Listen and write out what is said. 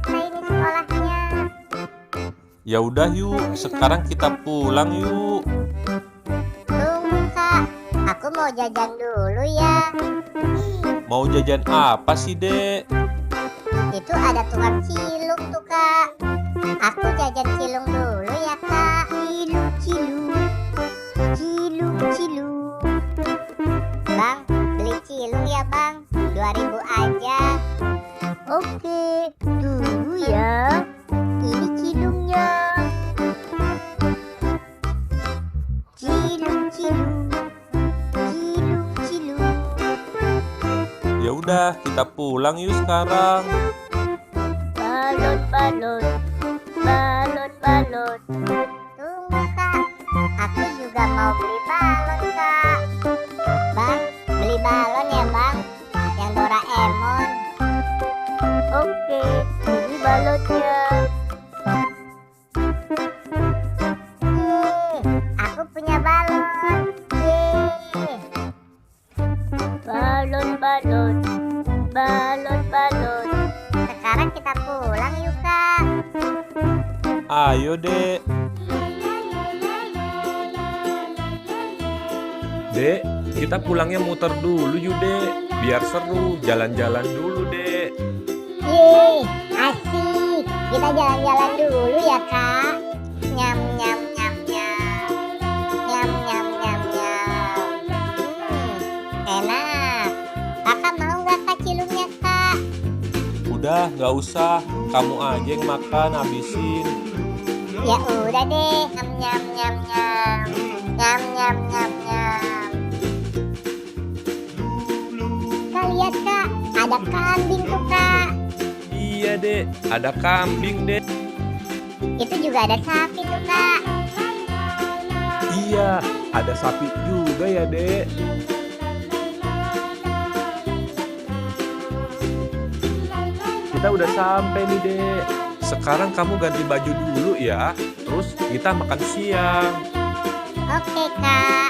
selesai nih sekolahnya. Ya udah yuk, sekarang kita pulang yuk. Tunggu Kak, aku mau jajan dulu ya. Mau jajan apa sih, Dek? Itu ada tukang cilok tuh Kak. Aku jajan cilung dulu ya Kak. Ciluk ciluk, ciluk ciluk. Bang, beli cilung ya Bang, 2.000 aja. Oke, tunggu ya. Ini cilungnya. Cilung cilung, cilung cilung. Ya udah, kita pulang yuk sekarang. Balon balon, balon balon. Tunggu Kak, aku juga mau beli balon Kak. Bang, beli balon ya Bang, yang Doraemon. Oke, ini balonnya. Aku punya balon. Yeay. Balon balon, balon balon. Sekarang kita pulang yuk Kak. Ayo, Dek. Dek, kita pulangnya muter dulu yuk, Dek. Biar seru, jalan-jalan dulu, Dek. Yeay, asik. Kita jalan-jalan dulu ya Kak. Nyam nyam nyam nyam. Nyam nyam nyam nyam. Enak. Kakak mau nggak Kak cilungnya Kak? Udah, nggak usah. Kamu aja yang makan, habisin. Ya udah deh. Nyam nyam nyam nyam. Nyam nyam nyam nyam. Kak lihat Kak, ada kambing tuh Kak. Iya, Dek. Ada kambing, Dek. Itu juga ada sapi tuh Kak. Iya, ada sapi juga ya, Dek. Kita udah sampai nih, Dek. Sekarang kamu ganti baju dulu ya. Terus kita makan siang. Oke Kak.